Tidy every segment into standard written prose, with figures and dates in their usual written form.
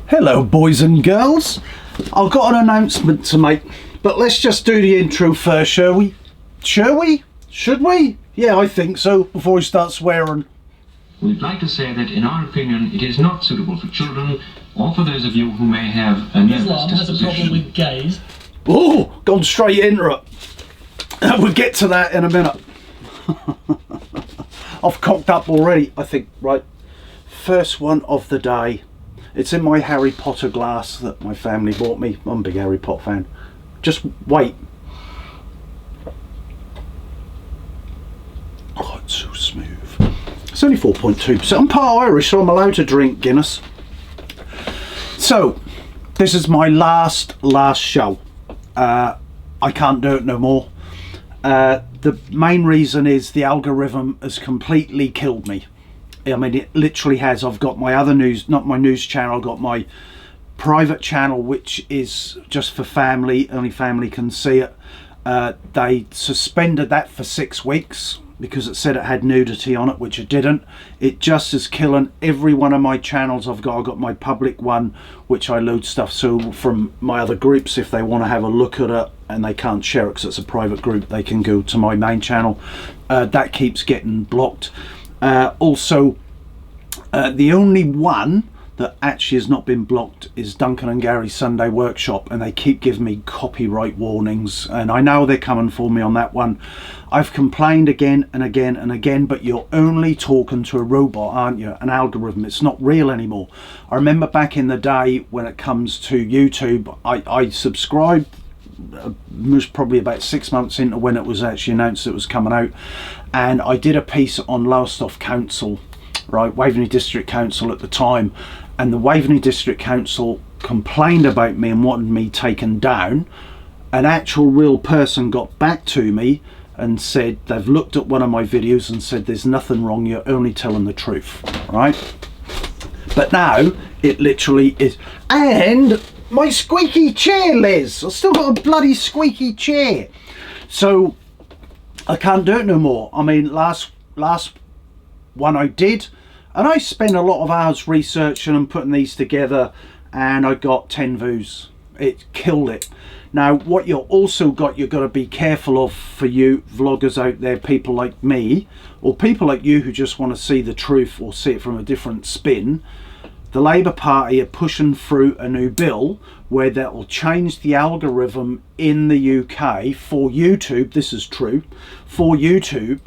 Hello boys and girls, I've got an announcement to make, but let's just do the intro first, shall we? Shall we? Should we? Yeah, I think so, before we start swearing. We'd like to say that in our opinion it is not suitable for children or for those of you who may have a nervous Islam has a disposition. problem with gays. Oh, gone straight into it. We'll get to that in a minute. I've cocked up already, I think, right. First one of the day. It's in my Harry Potter glass that my family bought me. I'm a big Harry Potter fan. Just wait. Oh, it's so smooth. It's only 4.2%. I'm part Irish, so I'm allowed to drink Guinness. So, this is my last show. I can't do it no more. The main reason is the algorithm has completely killed me. I mean, it literally has. I've got my other news, not my news channel, I've got my private channel, which is just for family, only family can see it. They suspended that for 6 weeks because it said it had nudity on it, which it didn't. It just is killing every one of my channels I've got my public one, which I load stuff so from my other groups, if they want to have a look at it and they can't share it because it's a private group, they can go to my main channel. That keeps getting blocked. Also, the only one that actually has not been blocked is Duncan and Gary's Sunday Workshop, and they keep giving me copyright warnings, and I know they're coming for me on that one. I've complained again and again and again, but you're only talking to a robot, aren't you? An algorithm. It's not real anymore. I remember back in the day when it comes to YouTube, I subscribed was probably about 6 months into when it was actually announced it was coming out, and I did a piece on Lowestoft Council, right, Waveney District Council at the time, and the Waveney District Council complained about me and wanted me taken down. An actual real person got back to me and said they've looked at one of my videos and said there's nothing wrong, you're only telling the truth, right? But now it literally is. And my squeaky chair, Liz, I've still got a bloody squeaky chair, so I can't do it no more. I mean, last one I did, and I spent a lot of hours researching and putting these together, and I got 10 views. It killed it. Now what you've also got, you've got to be careful of, for you vloggers out there, people like me or people like you who just want to see the truth or see it from a different spin. The Labour Party are pushing through a new bill where that will change the algorithm in the UK for YouTube. This is true for YouTube.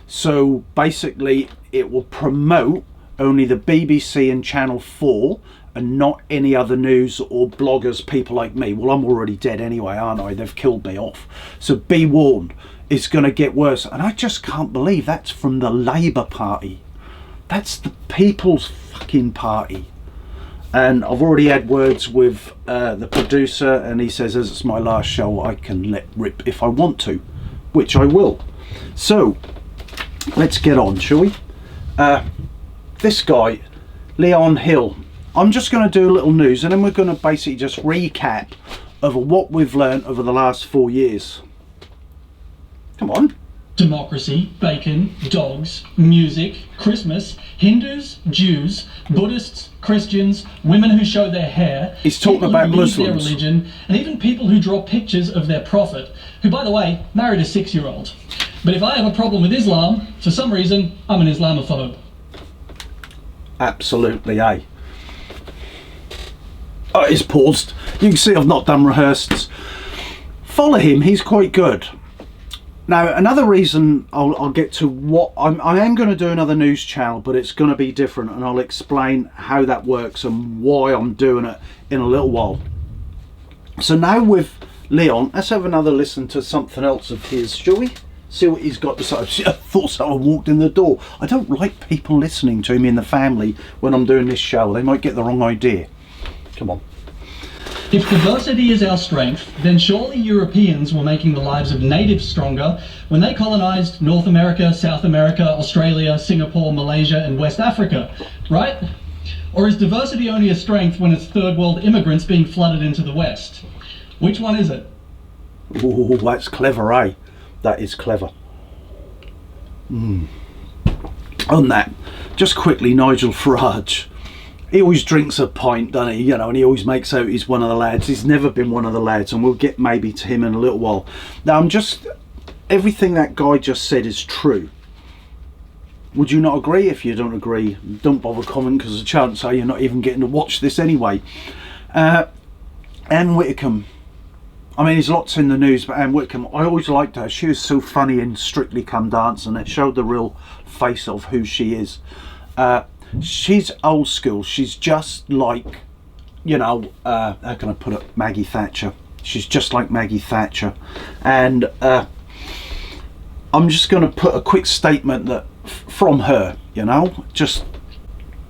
So basically it will promote only the BBC and Channel 4 and not any other news or bloggers, people like me. Well, I'm already dead anyway, aren't I? They've killed me off. So be warned, it's going to get worse. And I just can't believe that's from the Labour Party. That's the People's fucking Party. And I've already had words with the producer, and he says as it's my last show I can let rip if I want to, which I will. So let's get on, shall we? This guy, Leon Hill, I'm just going to do a little news and then we're going to basically just recap over what we've learned over the last 4 years. Come on. Democracy, bacon, dogs, music, Christmas, Hindus, Jews, Buddhists, Christians, women who show their hair, he's talking people about who leave Muslims, their religion, and even people who draw pictures of their prophet, who, by the way, married a 6-year-old. But if I have a problem with Islam, for some reason, I'm an Islamophobe. Absolutely, eh? Oh, it's paused. You can see I've not done rehearsed. Follow him, he's quite good. Now, another reason I'll get to what I am going to do another news channel, but it's going to be different, and I'll explain how that works and why I'm doing it in a little while. So now with Leon, let's have another listen to something else of his, shall we? See what he's got to say. I thought someone walked in the door. I don't like people listening to me in the family when I'm doing this show. They might get the wrong idea. Come on. If diversity is our strength, then surely Europeans were making the lives of natives stronger when they colonised North America, South America, Australia, Singapore, Malaysia and West Africa, right? Or is diversity only a strength when it's third world immigrants being flooded into the West? Which one is it? Oh, that's clever, eh? That is clever. On that, just quickly, Nigel Farage. he always drinks a pint, doesn't he? You know, and he always makes out he's one of the lads. He's never been one of the lads, and we'll get maybe to him in a little while. Now, everything that guy just said is true. Would you not agree? If you don't agree, don't bother commenting, because the chance are you're not even getting to watch this anyway. Anne Whitcomb. I mean, there's lots in the news, but Anne Whitcomb, I always liked her. She was so funny in Strictly Come Dancing. It showed the real face of who she is. She's old school. She's just like, you know, how can I put it? Maggie Thatcher. She's just like Maggie Thatcher. And I'm just going to put a quick statement that from her, you know, just...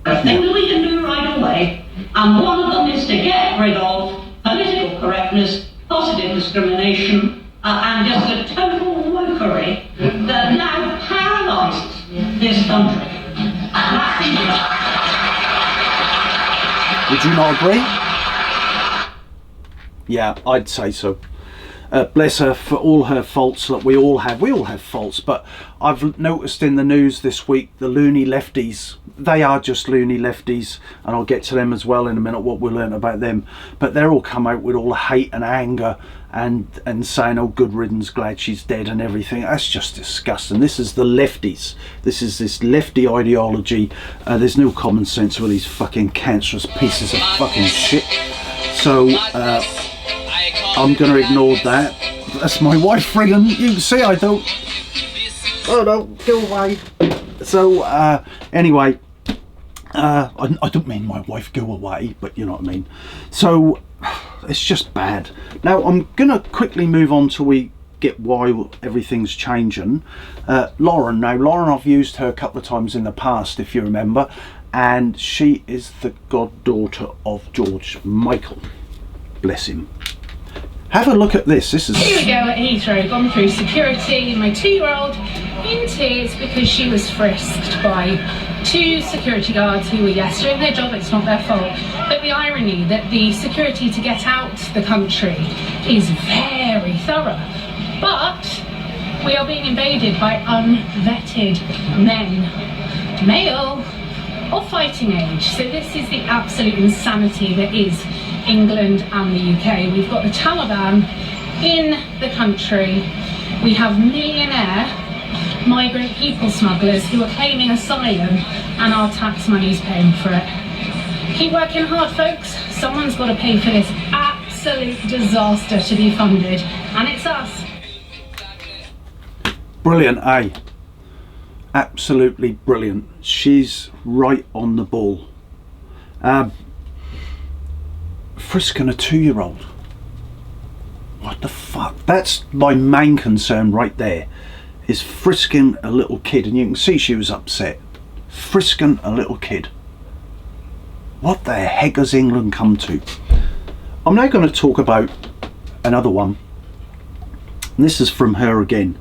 Things we can do right away, and one of them is to get rid of political correctness, positive discrimination, and just a total wokery that now paralyses this country. Would you not agree? Yeah, I'd say so. Bless her for all her faults that we all have faults, but I've noticed in the news this week the loony lefties, they are just loony lefties, and I'll get to them as well in a minute, what we learn about them, but they're all come out with all the hate and anger and saying, oh, good riddance, glad she's dead and everything. That's just disgusting. This is the lefties. This is this lefty ideology. There's no common sense with these fucking cancerous pieces of fucking shit. So I'm going to ignore that. That's my wife ringing. You can see I don't... Oh no, go away. So anyway, I don't mean my wife go away, but you know what I mean. So it's just bad. Now I'm going to quickly move on till we get why everything's changing. Lauren, I've used her a couple of times in the past, if you remember, and she is the goddaughter of George Michael. Bless him. Have a look at this. This is... Here we go at Heathrow, gone through security, my 2-year-old in tears because she was frisked by 2 security guards who were, yes, doing their job, it's not their fault. But the irony that the security to get out the country is very thorough. But we are being invaded by unvetted men, male or fighting age. So this is the absolute insanity that is England and the UK. We've got the Taliban in the country. We have millionaire migrant people smugglers who are claiming asylum, and our tax money's paying for it. Keep working hard, folks. Someone's got to pay for this absolute disaster to be funded, and it's us. Brilliant, eh? Absolutely brilliant. She's right on the ball. Frisking a 2-year-old. What the fuck? That's my main concern right there, is frisking a little kid, and you can see she was upset. Frisking a little kid. What the heck has England come to? I'm now going to talk about another one, and this is from her again.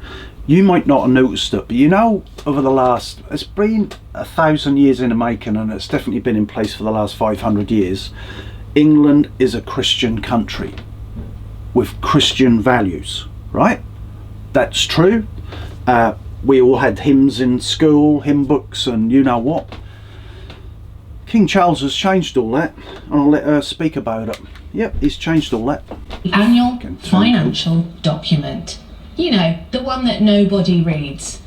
You might not have noticed it, but you know, over the last, it's been 1,000 years in the making, and it's definitely been in place for the last 500 years. England is a Christian country with Christian values, right? That's true. We all had hymns in school, hymn books, and you know what? King Charles has changed all that, and I'll let her speak about it. Yep, he's changed all that. The annual financial document. You know, the one that nobody reads.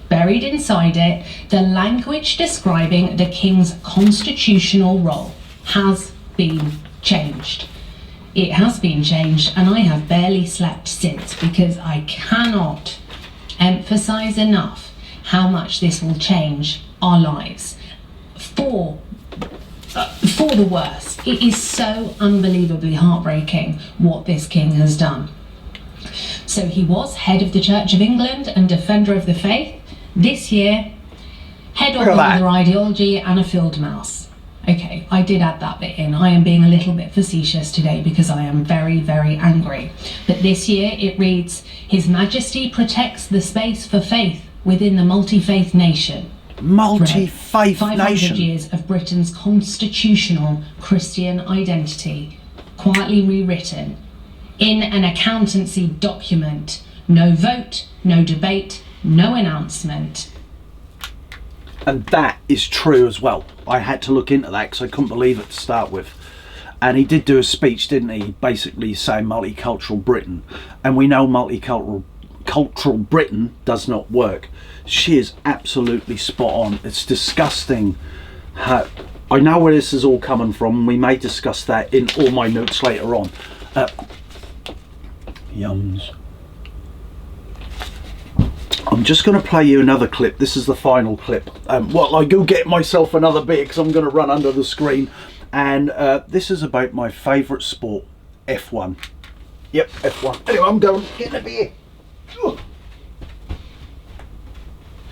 Buried inside it, the language describing the King's constitutional role has been changed. It has been changed, and I have barely slept since, because I cannot emphasize enough how much this will change our lives for the worse. It is so unbelievably heartbreaking what this king has done. So he was head of the Church of England and defender of the faith. This year, head of another ideology and a field mouse. Okay, I did add that bit in. I am being a little bit facetious today because I am very, very angry. But this year it reads, His Majesty protects the space for faith within the multi-faith nation. Multi-faith 500 nation. years of Britain's constitutional Christian identity, quietly rewritten in an accountancy document. No vote, no debate, no announcement. And that is true as well. I had to look into that because I couldn't believe it to start with. And he did do a speech, didn't he, basically saying multicultural Britain. And we know cultural Britain does not work. She is absolutely spot on. It's disgusting how... I know where this is all coming from. We may discuss that in all my notes later on. Yums. I'm just going to play you another clip. This is the final clip. While I go get myself another beer because I'm going to run under the screen. And this is about my favourite sport, F1. Yep, F1. Anyway, I'm going getting a beer. Ugh.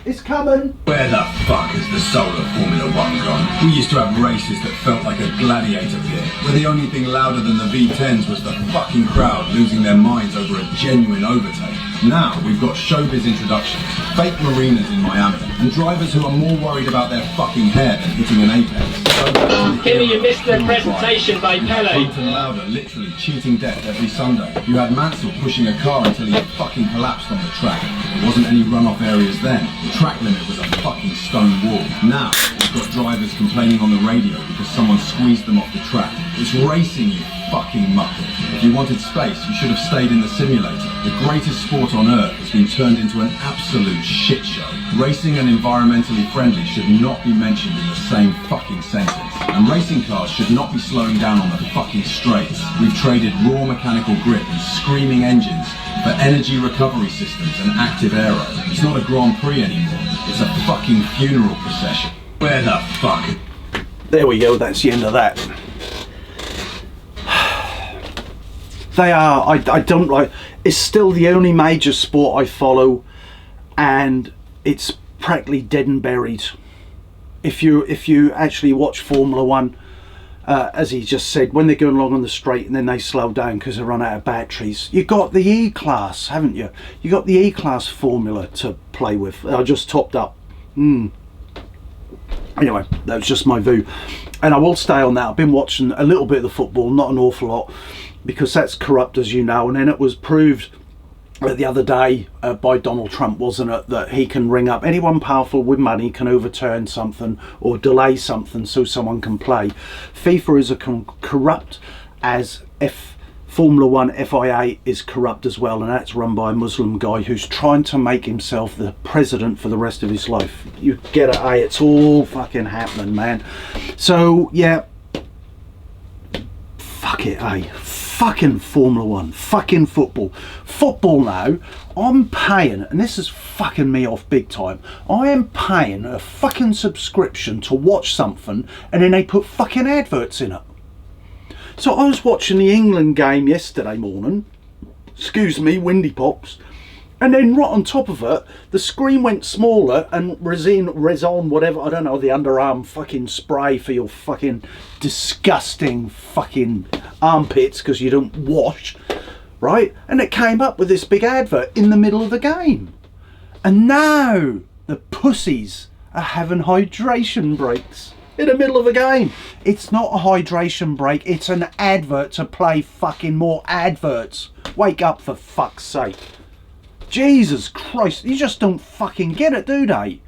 It's coming. Where the fuck is the soul of Formula One gone? We used to have races that felt like a gladiator pit, where the only thing louder than the V10s was the fucking crowd losing their minds over a genuine overtake. Now we've got showbiz introductions, fake marinas in Miami, and drivers who are more worried about their fucking hair than hitting an apex. Kimmy, you missed the presentation by Pele. Ethan Lauder literally cheating death every Sunday. You had Mansell pushing a car until he fucking collapsed on the track. There wasn't any runoff areas then. The track limit was a fucking stone wall. Now we've got drivers complaining on the radio because someone squeezed them off the track. It's racing, you fucking muppet. If you wanted space, you should have stayed in the simulator. The greatest sport on earth has been turned into an absolute shit show. Racing and environmentally friendly should not be mentioned in the same fucking sentence. And racing cars should not be slowing down on the fucking straights. We've traded raw mechanical grip and screaming engines for energy recovery systems and active aero. It's not a Grand Prix anymore. It's a fucking funeral procession. Where the fuck? There we go, that's the end of that. They are, I don't like, it's still the only major sport I follow, and it's practically dead and buried. If you actually watch Formula One, as he just said, when they're going along on the straight and then they slow down because they run out of batteries, you got the E-Class, haven't you? You got the E-Class formula to play with. I just topped up. Anyway, that was just my view, and I will stay on that. I've been watching a little bit of the football, not an awful lot, because that's corrupt, as you know. And then it was proved the other day by Donald Trump, wasn't it, that he can ring up anyone powerful with money, can overturn something or delay something so someone can play. FIFA is corrupt as Formula One FIA is corrupt as well, and that's run by a Muslim guy who's trying to make himself the president for the rest of his life. You get it, eh? It's all fucking happening, man. So yeah, fuck it, eh? Fucking Formula One, fucking football now. I'm paying, and this is fucking me off big time, I am paying a fucking subscription to watch something, and then they put fucking adverts in it. So I was watching the England game yesterday morning, excuse me, windy pops, and then right on top of it, the screen went smaller, and Rezon, whatever, I don't know, the underarm fucking spray for your fucking disgusting fucking armpits because you don't wash, right? And it came up with this big advert in the middle of the game. And now the pussies are having hydration breaks in the middle of a game. It's not a hydration break, it's an advert to play fucking more adverts. Wake up, for fuck's sake. Jesus Christ, you just don't fucking get it, do they?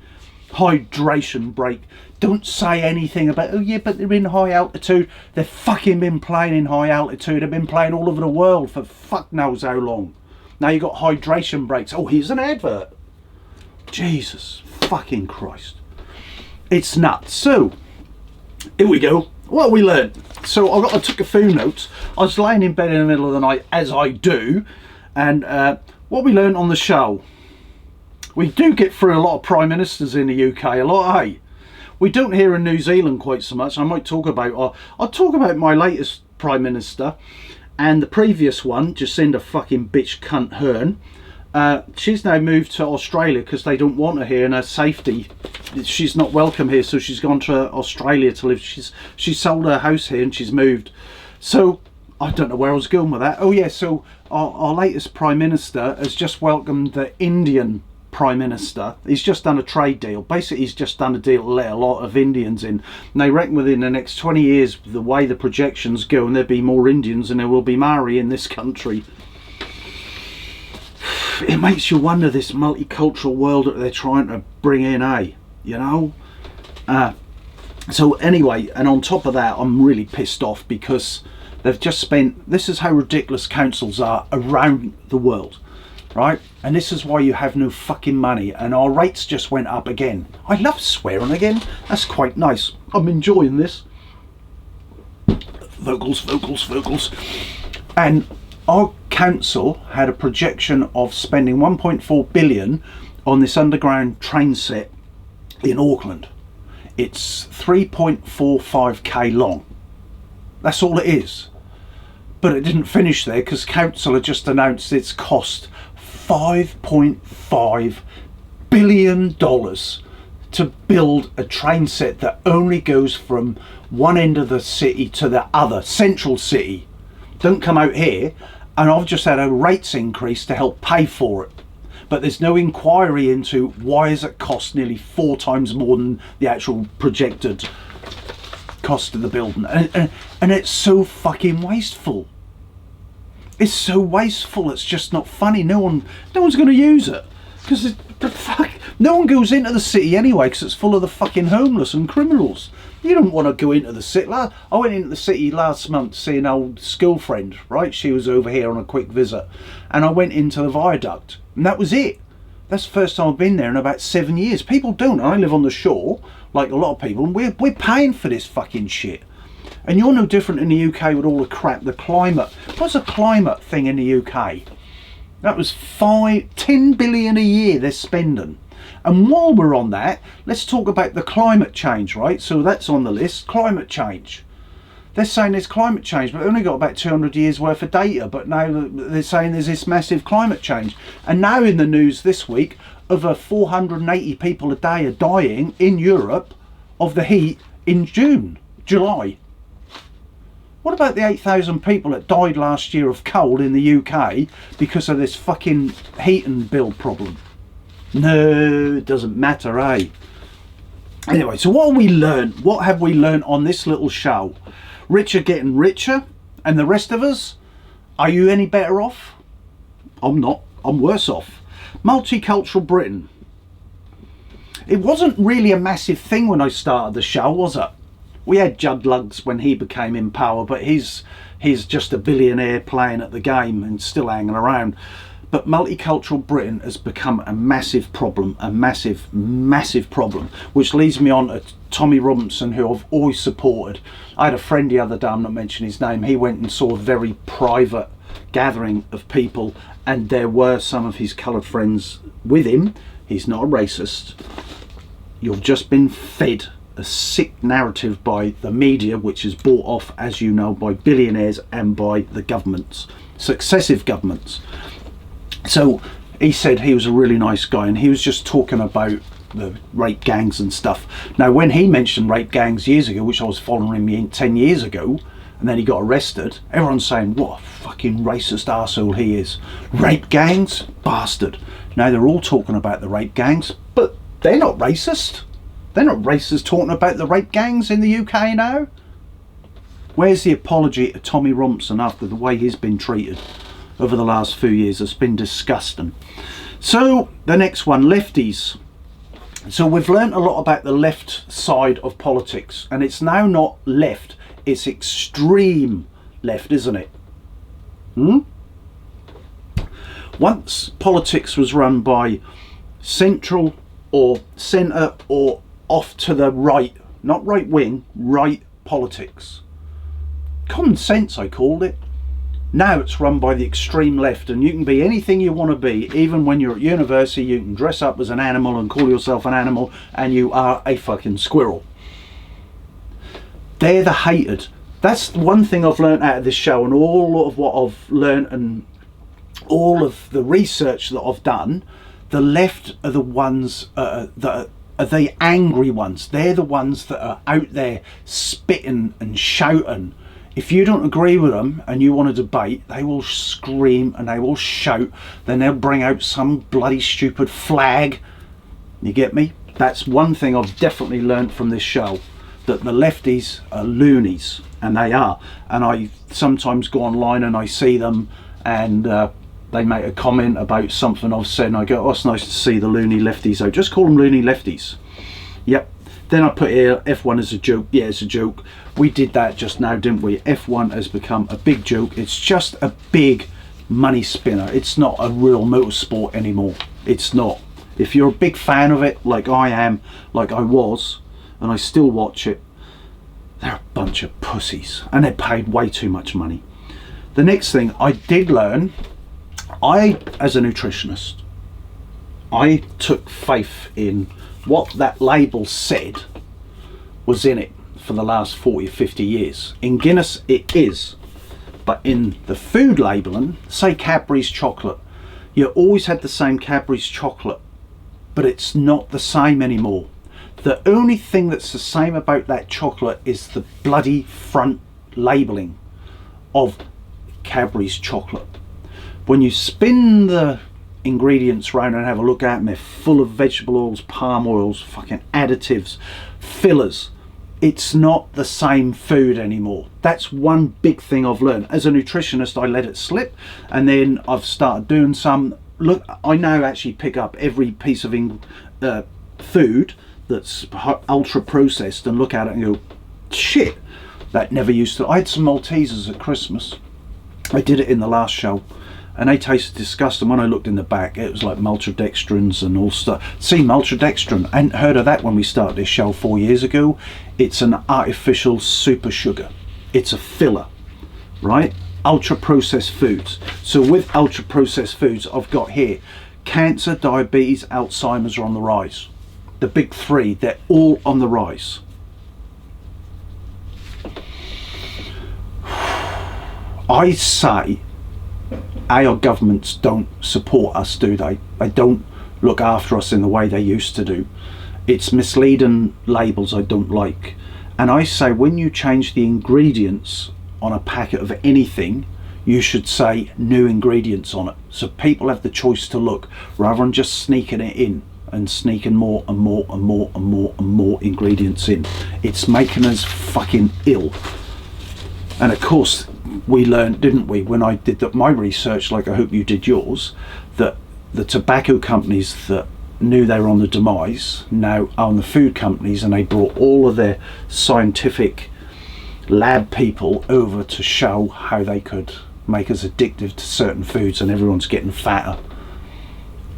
Hydration break. Don't say anything about, oh yeah, but they're in high altitude. They've fucking been playing in high altitude. They've been playing all over the world for fuck knows how long. Now you got hydration breaks. Oh, here's an advert. Jesus fucking Christ. It's nuts. So, here we go. What we learned. So I took a few notes. I was laying in bed in the middle of the night, as I do, and what we learned on the show. We do get through a lot of prime ministers in the UK, a lot, eh? We don't hear in New Zealand quite so much. I might talk about, I'll talk about my latest prime minister, and the previous one, Jacinda fucking bitch cunt Hearn. She's now moved to Australia because they don't want her here, and her safety, she's not welcome here, so she's gone to Australia to live. She's sold her house here and she's moved. So I don't know where I was going with that. Oh yeah, so our latest prime minister has just welcomed the Indian prime minister. He's just done a trade deal. Basically he's just done a deal to let a lot of Indians in, and they reckon within the next 20 years, the way the projections go, and there'll be more Indians than there will be Maori in this country. It makes you wonder, this multicultural world that they're trying to bring in, eh? You know? So anyway, and on top of that, I'm really pissed off because they've just spent, this is how ridiculous councils are around the world, right? And this is why you have no fucking money, and our rates just went up again. I love swearing again, that's quite nice. I'm enjoying this. Vocals. And our council had a projection of spending 1.4 billion on this underground train set in Auckland. It's 3.45k long. That's all it is. But it didn't finish there because council had just announced it's cost $5.5 billion to build a train set that only goes from one end of the city to the other, central city. Don't come out here. And I've just had a rates increase to help pay for it. But there's no inquiry into why has it cost nearly 4 times more than the actual projected cost of the building. And it's so fucking wasteful. It's so wasteful, it's just not funny. No one's going to use it. Because no one goes into the city anyway because it's full of the fucking homeless and criminals. You don't want to go into the city. I went into the city last month to see an old school friend, right? She was over here on a quick visit. And I went into the viaduct. And that was it. That's the first time I've been there in about 7 years. People don't. I live on the shore, like a lot of people, and we're paying for this fucking shit. And you're no different in the UK with all the crap, the climate. What's a climate thing in the UK? That was 10 billion a year they're spending. And while we're on that, let's talk about the climate change, right? So that's on the list, climate change. They're saying there's climate change, but they've only got about 200 years worth of data, but now they're saying there's this massive climate change. And now in the news this week, over 480 people a day are dying in Europe of the heat in July. What about the 8,000 people that died last year of cold in the UK because of this fucking heating bill problem? No, it doesn't matter, eh? Anyway, so what have we learned? What have we learned on this little show? Rich are getting richer, and the rest of us, are you any better off? I'm not. I'm worse off. Multicultural Britain. It wasn't really a massive thing when I started the show, was it? We had Judd Luggs when he became in power, but he's just a billionaire playing at the game and still hanging around. But multicultural Britain has become a massive problem, a massive, massive problem, which leads me on to Tommy Robinson, who I've always supported. I had a friend the other day, I'm not mentioning his name, he went and saw a very private gathering of people, and there were some of his coloured friends with him. He's not a racist. You've just been fed a sick narrative by the media, which is bought off, as you know, by billionaires and by the governments, successive governments. So he said he was a really nice guy, and he was just talking about the rape gangs and stuff. Now, when he mentioned rape gangs years ago, which I was following him 10 years ago, and then he got arrested, everyone's saying, what a fucking racist arsehole he is. Rape gangs? Bastard. Now they're all talking about the rape gangs, but they're not racist. They're not racist talking about the rape gangs in the UK now. Where's the apology to Tommy Robinson after the way he's been treated over the last few years? It's been disgusting. So the next one, lefties. So we've learnt a lot about the left side of politics, and it's now not left, it's extreme left, isn't it? Once politics was run by central or centre or off to the right, not right wing, right politics. Common sense, I called it. Now it's run by the extreme left, and you can be anything you want to be. Even when you're at university, you can dress up as an animal and call yourself an animal, and you are a fucking squirrel. They're the hated. That's one thing I've learned out of this show, and all of what I've learned and all of the research that I've done. The left are the ones that are the angry ones. They're the ones that are out there spitting and shouting. If you don't agree with them and you want to debate, they will scream and they will shout. Then they'll bring out some bloody stupid flag. You get me? That's one thing I've definitely learned from this show, that the lefties are loonies, and they are. And I sometimes go online and I see them, and they make a comment about something I've said, and I go, oh, it's nice to see the loony lefties. So just call them loony lefties. Yep. Then I put here F1 as a joke. Yeah, it's a joke. We did that just now, didn't we? F1 has become a big joke. It's just a big money spinner. It's not a real motorsport anymore. It's not. If you're a big fan of it, like I am, like I was, and I still watch it, they're a bunch of pussies, and they're paid way too much money. The next thing I did learn, as a nutritionist, I took faith in what that label said was in it for the last 40 or 50 years. In Guinness it is, but in the food labelling, say Cadbury's chocolate, you always had the same Cadbury's chocolate, but it's not the same anymore. The only thing that's the same about that chocolate is the bloody front labelling of Cadbury's chocolate. When you spin the ingredients round and have a look at them, they're full of vegetable oils, palm oils, fucking additives, fillers. It's not the same food anymore. That's one big thing I've learned. As a nutritionist, I let it slip, and then I've started doing some. Look, I now actually pick up every piece of food that's ultra processed and look at it and go, shit, that never used to. I had some Maltesers at Christmas. I did it in the last show, and they tasted disgusting. When I looked in the back, it was like maltodextrins and all stuff. See, maltodextrin, I hadn't heard of that when we started this show 4 years ago. It's an artificial super sugar. It's a filler, right? Ultra processed foods. So with ultra processed foods, I've got here cancer, diabetes, Alzheimer's are on the rise. The big three, they're all on the rise. I say our governments don't support us, do they? They don't look after us in the way they used to do. It's misleading labels I don't like. And I say when you change the ingredients on a packet of anything, you should say new ingredients on it, so people have the choice to look, rather than just sneaking it in and sneaking more and more and more and more and more ingredients in. It's making us fucking ill. And of course we learned, didn't we, when I did my research, like I hope you did yours, that the tobacco companies that knew they were on the demise now own the food companies, and they brought all of their scientific lab people over to show how they could make us addictive to certain foods, and everyone's getting fatter.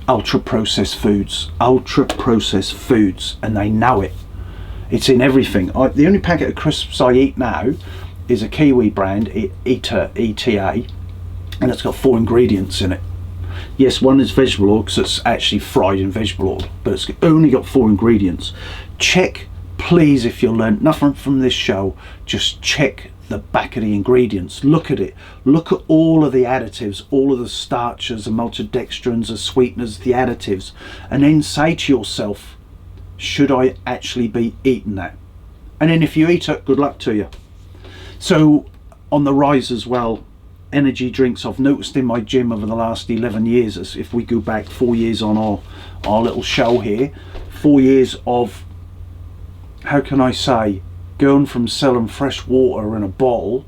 Ultra processed foods, and they know it. It's in everything. The only packet of crisps I eat now is a Kiwi brand, ETA, and it's got 4 ingredients in it. Yes, one is vegetable oil because it's actually fried in vegetable oil, but it's only got 4 ingredients. Check, please, if you learn nothing from this show, just check the back of the ingredients. Look at it. Look at all of the additives, all of the starches, the maltodextrins, the sweeteners, the additives, and then say to yourself, should I actually be eating that? And then if you eat it, good luck to you. So on the rise as well, energy drinks. I've noticed in my gym over the last 11 years, as if we go back 4 years on our little show here, 4 years of, how can I say, going from selling fresh water in a bottle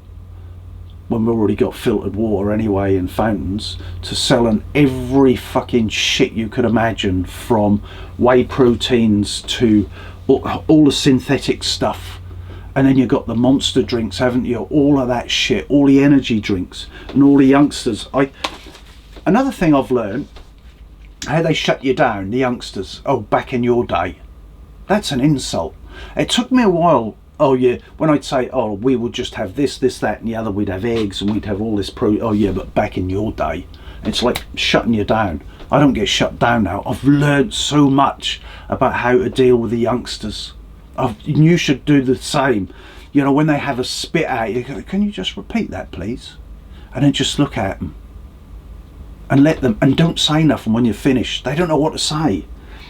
when we've already got filtered water anyway in fountains, to selling every fucking shit you could imagine, from whey proteins to all the synthetic stuff. And then you've got the monster drinks, haven't you? All of that shit, all the energy drinks, and all the youngsters. Another thing I've learned, how they shut you down, the youngsters. Oh, back in your day. That's an insult. It took me a while. Oh yeah, when I'd say, oh, we would just have this, that and the other, we'd have eggs and we'd have all this oh yeah, but back in your day. It's like shutting you down. I don't get shut down now. I've learned so much about how to deal with the youngsters. You should do the same. You know, when they have a spit at you, go, can you just repeat that please? And then just look at them and let them, and don't say nothing when you're finished. They don't know what to say.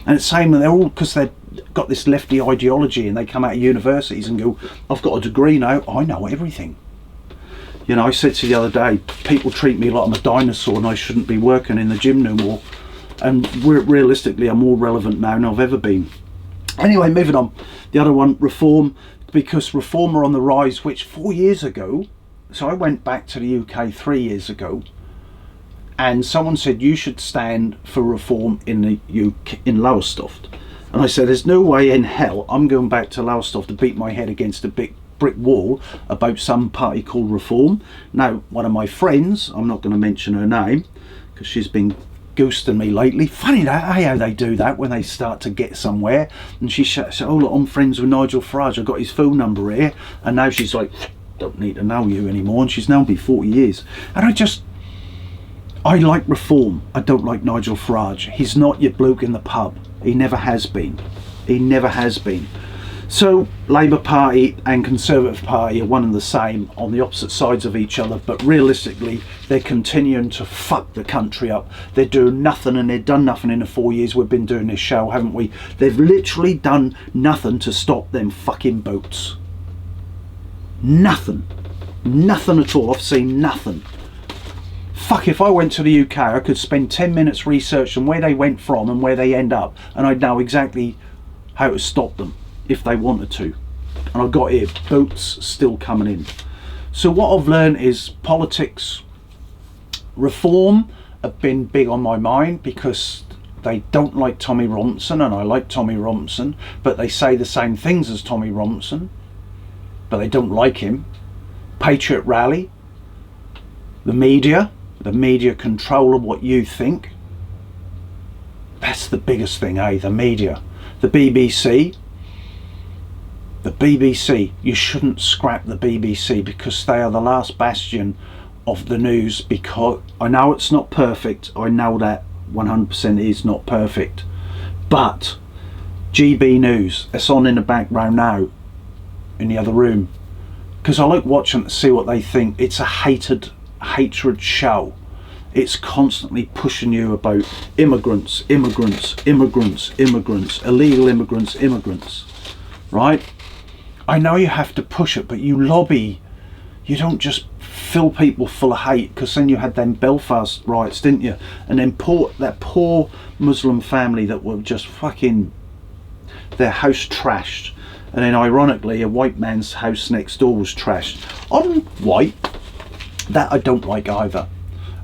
And it's the same, they're all, because they've got this lefty ideology, and they come out of universities and go, I've got a degree now, I know everything. You know, I said to you the other day, people treat me like I'm a dinosaur and I shouldn't be working in the gym no more. And realistically, I'm more relevant now than I've ever been. Anyway, moving on. The other one, reform, because reform are on the rise, which 4 years ago, so I went back to the UK 3 years ago, and someone said you should stand for reform in the UK, in Lowestoft. And I said, there's no way in hell I'm going back to Lowestoft to beat my head against a big brick wall about some party called Reform. Now, one of my friends, I'm not going to mention her name because she's been ghosting me lately. Funny that, how they do that when they start to get somewhere. And she said, oh look, I'm friends with Nigel Farage, I've got his phone number here. And now she's like, don't need to know you anymore. And she's now been 40 years. And I like Reform. I don't like Nigel Farage. He's not your bloke in the pub. He never has been. He never has been. So Labour Party and Conservative Party are one and the same on the opposite sides of each other, but realistically they're continuing to fuck the country up. They're doing nothing, and they've done nothing in the 4 years we've been doing this show, haven't we? They've literally done nothing to stop them fucking boats. Nothing. Nothing at all. I've seen nothing. Fuck, if I went to the UK I could spend 10 minutes researching where they went from and where they end up, and I'd know exactly how to stop them if they wanted to. And I've got here boats still coming in. So what I've learned is politics, Reform have been big on my mind because they don't like Tommy Robinson, and I like Tommy Robinson, but they say the same things as Tommy Robinson, but they don't like him. Patriot Rally, the media control of what you think. That's the biggest thing, the media. The BBC, you shouldn't scrap the BBC because they are the last bastion of the news. Because I know it's not perfect, I know that 100% is not perfect, but GB News, it's on in the background now in the other room, because I like watching to see what they think. It's a hatred show. It's constantly pushing you about immigrants, illegal immigrants, right? I know you have to push it, but you lobby. You don't just fill people full of hate, because then you had them Belfast riots, didn't you? And then that poor Muslim family that were just fucking their house trashed. And then ironically a white man's house next door was trashed. On white, that I don't like either.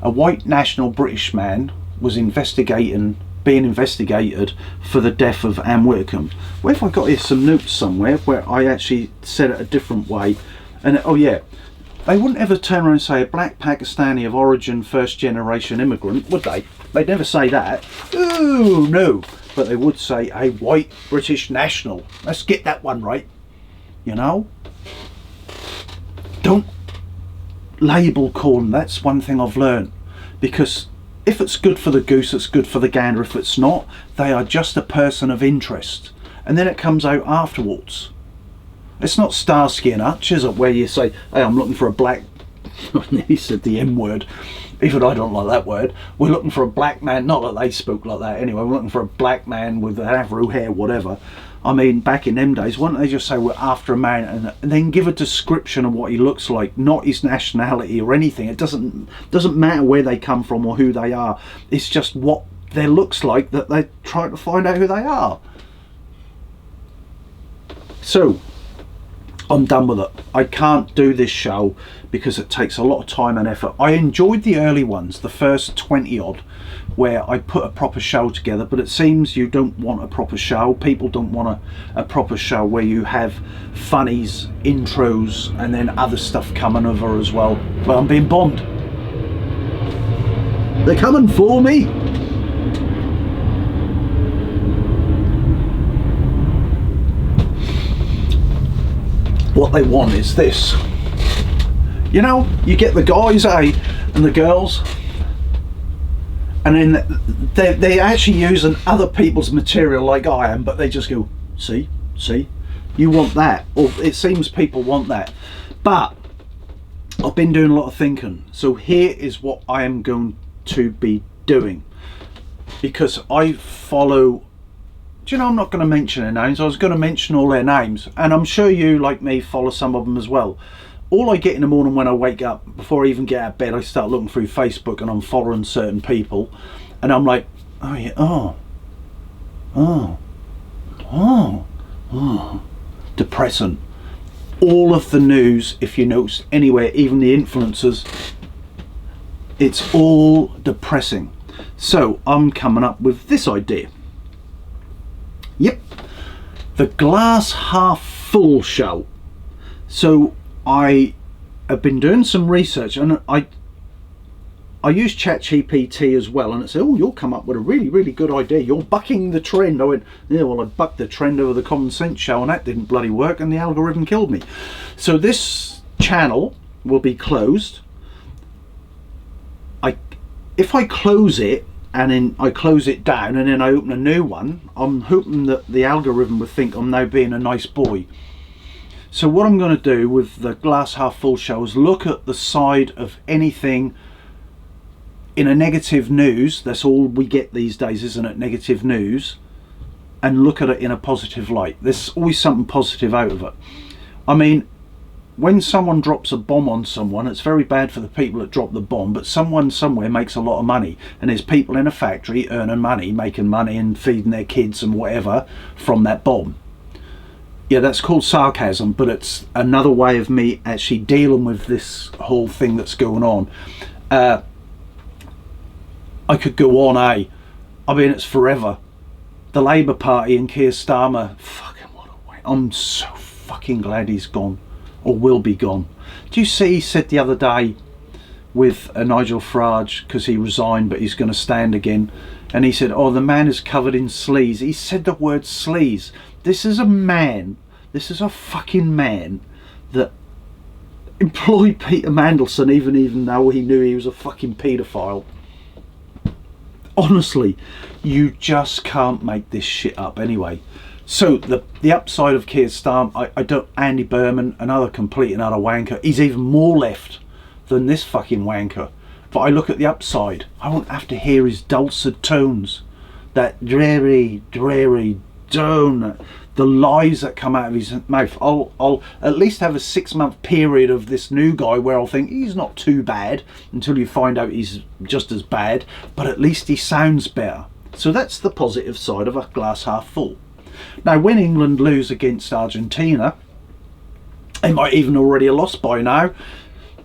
A white national British man was being investigated for the death of Anne Whitcomb. Where have I got here some notes somewhere where I actually said it a different way? And oh yeah, they wouldn't ever turn around and say a black Pakistani of origin, first generation immigrant, would they? They'd never say that. Ooh, no. But they would say a white British national. Let's get that one right. You know? Don't label corn. That's one thing I've learned. Because if it's good for the goose, it's good for the gander. If it's not, they are just a person of interest. And then it comes out afterwards. It's not Starsky and Hutch, is it, where you say, hey, I'm looking for a black... He said the M word. Even I don't like that word. We're looking for a black man. Not that they spoke like that anyway. We're looking for a black man with afro hair, whatever. I mean, back in them days, why don't they just say we're after a man and then give a description of what he looks like, not his nationality or anything. It doesn't matter where they come from or who they are. It's just what their looks like that they're trying to find out who they are. So, I'm done with it. I can't do this show because it takes a lot of time and effort. I enjoyed the early ones, the first 20 odd, where I put a proper show together, but it seems you don't want a proper show. People don't want a proper show where you have funnies, intros, and then other stuff coming over as well. But I'm being bombed. They're coming for me. What they want is this. You know, you get the guys, and the girls, and then they're actually using other people's material like I am, but they just go, see, you want that, or it seems people want that. But I've been doing a lot of thinking, so here is what I am going to be doing, because I follow... Do you know, I'm not going to mention their names. I was going to mention all their names, and I'm sure you, like me, follow some of them as well. All I get in the morning when I wake up, before I even get out of bed, I start looking through Facebook and I'm following certain people, and I'm like, oh yeah, depressing. All of the news, if you notice anywhere, even the influencers, it's all depressing. So I'm coming up with this idea. Yep, the glass half full show. So I have been doing some research, and I use ChatGPT as well, and it said, oh, you'll come up with a really, really good idea. You're bucking the trend. I went, yeah, well, I bucked the trend over the Common Sense show, and that didn't bloody work, and the algorithm killed me. So this channel will be closed. If I close it, and then I close it down, and then I open a new one, I'm hoping that the algorithm would think I'm now being a nice boy. So what I'm going to do with the glass half full show is look at the side of anything in a negative news. That's all we get these days, isn't it? Negative news. And look at it in a positive light. There's always something positive out of it. I mean, when someone drops a bomb on someone, it's very bad for the people that drop the bomb, but someone somewhere makes a lot of money, and there's people in a factory earning money, making money and feeding their kids and whatever from that bomb. Yeah, that's called sarcasm, but it's another way of me actually dealing with this whole thing that's going on. I could go on, I mean, it's forever. The Labour Party and Keir Starmer, fucking what a way. I'm so fucking glad he's gone, or will be gone. Do you see, he said the other day with Nigel Farage, because he resigned but he's going to stand again, and he said, oh, the man is covered in sleaze. He said the word sleaze. This is a man, this is a fucking man that employed Peter Mandelson even though he knew he was a fucking paedophile. Honestly, you just can't make this shit up anyway. So the upside of Keir Starmer, I don't, Andy Berman, another complete and utter wanker. He's even more left than this fucking wanker. But I look at the upside. I won't have to hear his dulcet tones, that dreary tone, the lies that come out of his mouth. I'll at least have a 6-month period of this new guy where I'll think he's not too bad until you find out he's just as bad, but at least he sounds better. So that's the positive side of a glass half full. Now, when England lose against Argentina, they might even already have lost by now,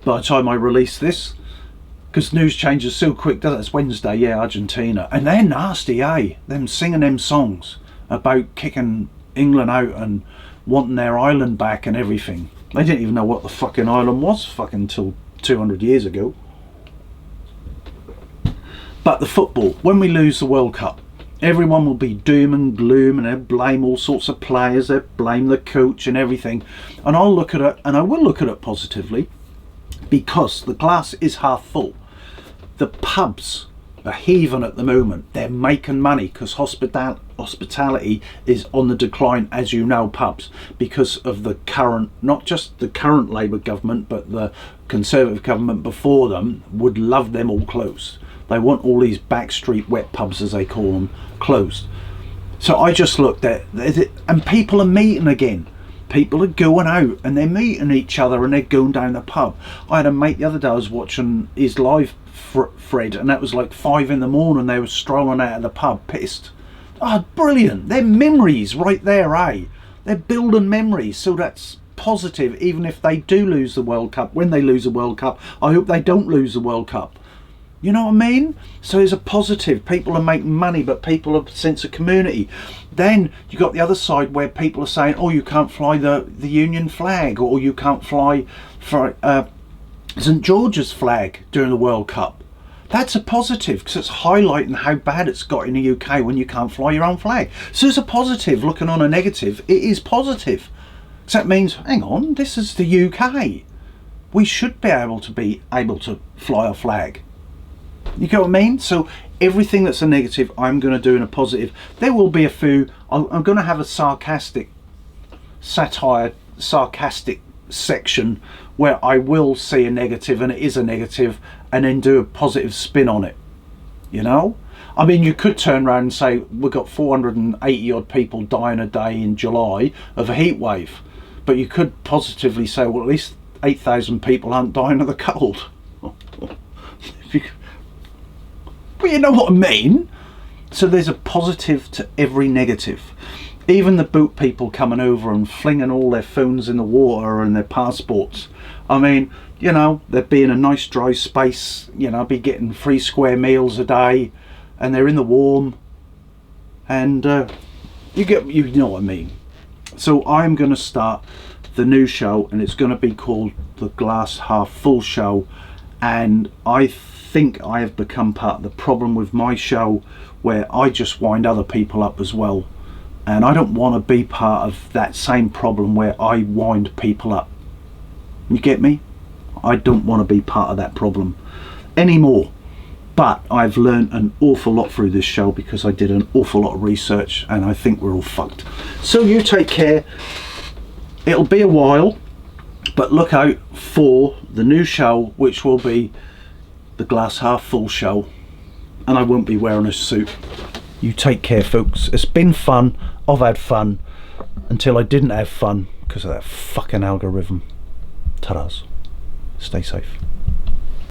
by the time I release this, because news changes so quick, doesn't it? It's Wednesday, yeah, Argentina. And they're nasty, eh? Them singing them songs about kicking England out and wanting their island back and everything. They didn't even know what the fucking island was fucking till 200 years ago. But the football, when we lose the World Cup, everyone will be doom and gloom, and they'll blame all sorts of players, they'll blame the coach and everything. And I'll look at it, and I will look at it positively, because the glass is half full. The pubs are heaving at the moment. They're making money because hospitality is on the decline, as you know, pubs, because of the current, not just the current Labour government, but the Conservative government before them would love them all closed. They want all these backstreet wet pubs, as they call them, closed. So I just looked at it, and people are meeting again. People are going out and they're meeting each other and they're going down the pub. I had a mate the other day, I was watching his live Fred, and that was like 5 in the morning. They were strolling out of the pub pissed. Oh, brilliant. They're memories right there, eh? They're building memories, so that's positive. Even if they do lose the World Cup, when they lose the World Cup, I hope they don't lose the World Cup. You know what I mean? So there's a positive. People are making money, but people have a sense of community. Then you got the other side where people are saying, oh, you can't fly the Union flag, or you can't fly for St George's flag during the World Cup. That's a positive, because it's highlighting how bad it's got in the UK when you can't fly your own flag. So it's a positive. Looking on a negative, it is positive. So that means, hang on, this is the UK. We should be able to fly a flag. You get what I mean? So everything that's a negative, I'm going to do in a positive. There will be a few. I'm going to have a sarcastic section where I will see a negative, and it is a negative, and then do a positive spin on it. You know? I mean, you could turn around and say we've got 480 odd people dying a day in July of a heat wave, but you could positively say, well, at least 8,000 people aren't dying of the cold. But you know what I mean? So there's a positive to every negative. Even the boat people coming over and flinging all their phones in the water and their passports. I mean, you know, they're being a nice dry space, you know, be getting 3 square meals a day, and they're in the warm, and you know what I mean. So I'm going to start the new show, and it's going to be called the Glass Half Full Show. And I think I have become part of the problem with my show, where I just wind other people up as well. And I don't want to be part of that same problem where I wind people up. You get me? I don't want to be part of that problem anymore. But I've learned an awful lot through this show because I did an awful lot of research, and I think we're all fucked. So you take care. It'll be a while, but look out for the new show, which will be the Glass Half Full Show, and I won't be wearing a suit. You take care, folks. It's been fun. I've had fun until I didn't have fun because of that fucking algorithm. Ta-das. Stay safe.